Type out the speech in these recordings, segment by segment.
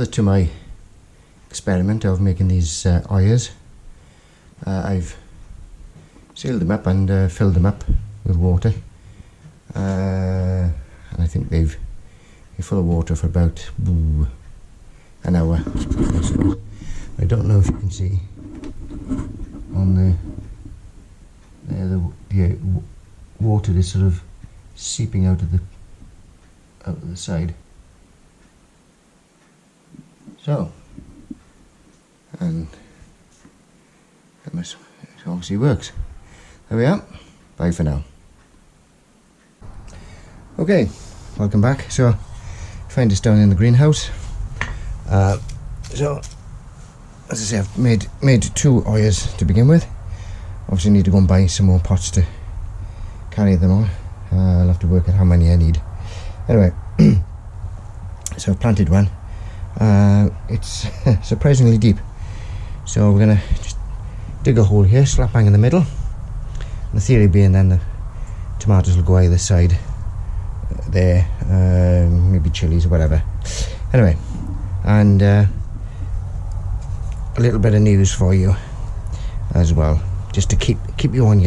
further to my experiment of making these oyers, I've sealed them up and filled them up with water, and I think they've been full of water for about an hour, I suppose. I don't know if you can see on the water is sort of seeping out of the side. So, and it obviously works. There we are. Bye for now. Okay, welcome back. So, find us down in the greenhouse. So, as I say, I've made 2 oyers to begin with. Obviously, need to go and buy some more pots to carry them on. I'll have to work out how many I need. Anyway, so I've planted one. It's surprisingly deep, so we're gonna just dig a hole here, slap bang in the middle. The theory being then the tomatoes will go either side there, maybe chilies or whatever. Anyway, and a little bit of news for you as well, just to keep you in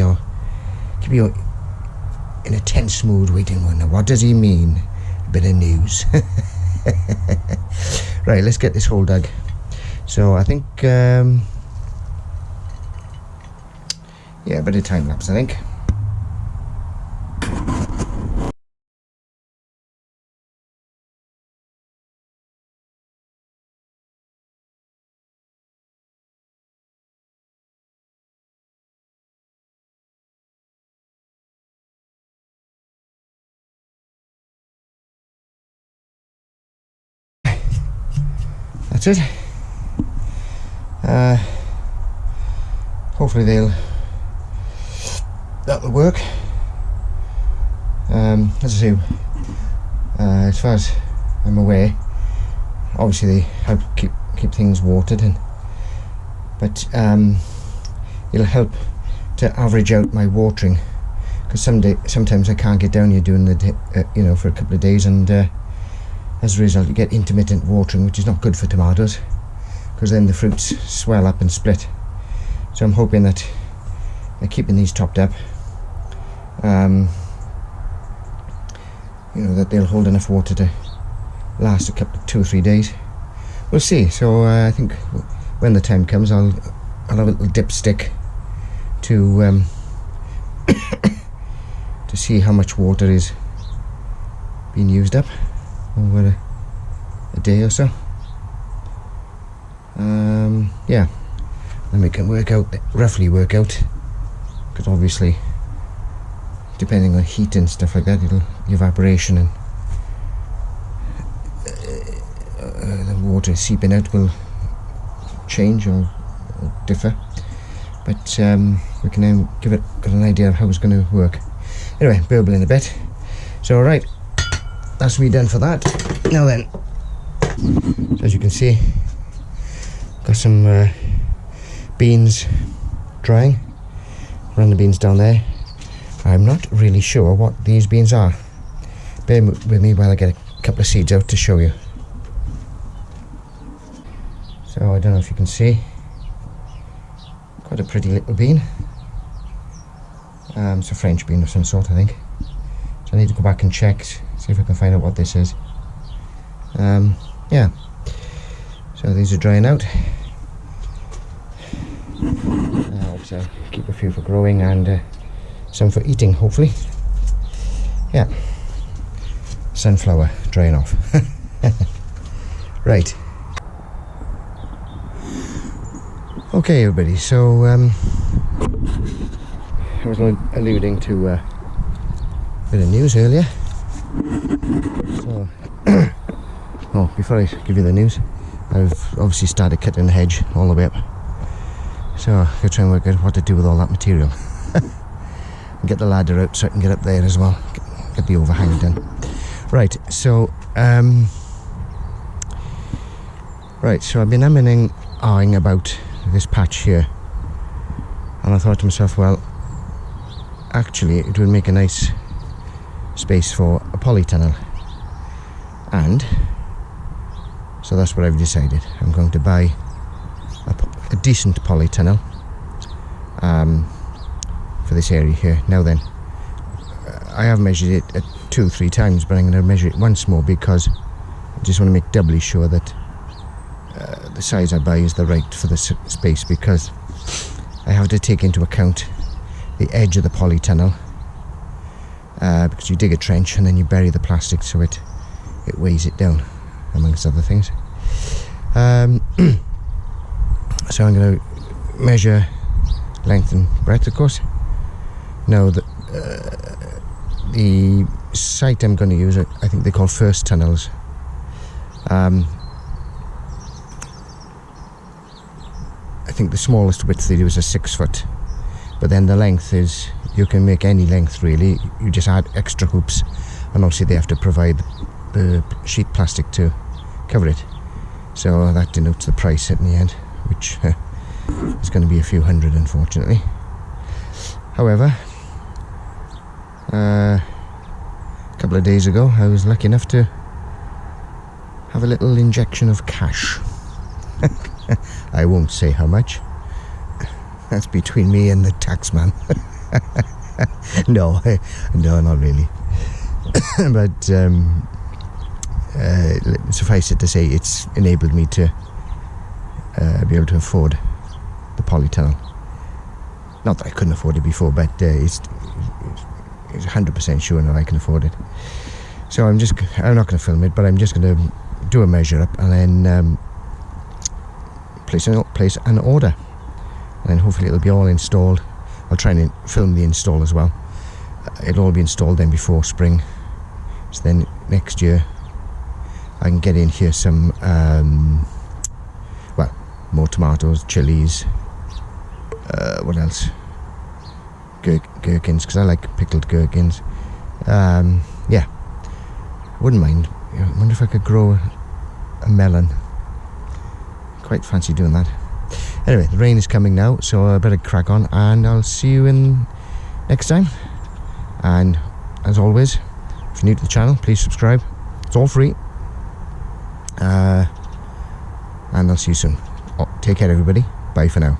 a tense mood, waiting. What does he mean? A bit of news. Right, let's get this hole dug. So I think, yeah, a bit of time lapse, I think. That's it. Hopefully that'll work. As I say, as far as I'm aware, obviously they help keep things watered, but it'll help to average out my watering, because sometimes I can't get down here doing the for a couple of days, and as a result you get intermittent watering, which is not good for tomatoes, because then the fruits swell up and split. So I'm hoping that by keeping these topped up, that they'll hold enough water to last a couple, 2 or 3 days. We'll see. So I think when the time comes, I'll have a little dipstick to to see how much water is being used up over a day or so. Yeah, then we can roughly work out, because obviously depending on heat and stuff like that, the evaporation and the water seeping out will change or differ, but we can now get an idea of how it's going to work. Anyway, burble in a bit. So alright, that's me done for that. Now then, so as you can see, got some beans drying. Run the beans down there. I'm not really sure what these beans are. Bear with me while I get a couple of seeds out to show you. So I don't know if you can see, quite a pretty little bean. It's a French bean of some sort, I think. So I need to go back and check, see if I can find out what this is. Yeah, so these are drying out. Obviously I'll keep a few for growing and some for eating, hopefully. Yeah, sunflower drying off. Right. Okay everybody, so I was alluding to a bit of news earlier. So oh, before I give you the news, I've obviously started cutting the hedge all the way up. So I'm going to try and work out what to do with all that material. And get the ladder out so I can get up there as well. Get the overhang done. Right, so so I've been ahhing about this patch here, and I thought to myself, well, actually it would make a nice space for a polytunnel, and So that's what I've decided. I'm going to buy a decent polytunnel for this area here. Now then, I have measured it at 2-3 times, but I'm going to measure it once more because I just want to make doubly sure that the size I buy is the right for the space, because I have to take into account the edge of the polytunnel, because you dig a trench and then you bury the plastic so it weighs it down, amongst other things. So I'm going to measure length and breadth, of course. Now the site I'm going to use, I think they call first tunnels. I think the smallest width they do is a 6 foot, but then the length is, you can make any length really, you just add extra hoops, and obviously they have to provide the sheet plastic to cover it, so that denotes the price in the end, which is going to be a few hundred, unfortunately. However, a couple of days ago I was lucky enough to have a little injection of cash. I won't say how much. That's between me and the taxman. No, not really. But suffice it to say, it's enabled me to be able to afford the polytunnel. Not that I couldn't afford it before, but it's 100% sure that I can afford it. So I'm not going to film it, but I'm just going to do a measure up and then place an order, and then hopefully it'll be all installed. I'll try and film the install as well. It'll all be installed then before spring, so then next year I can get in here some more tomatoes, chilies, what else, gherkins, because I like pickled gherkins. Yeah, wouldn't mind. I wonder if I could grow a melon. Quite fancy doing that. Anyway, the rain is coming now, so I better crack on, and I'll see you in next time. And as always, if you're new to the channel, please subscribe. It's all free. And I'll see you soon. Take care, everybody. Bye for now.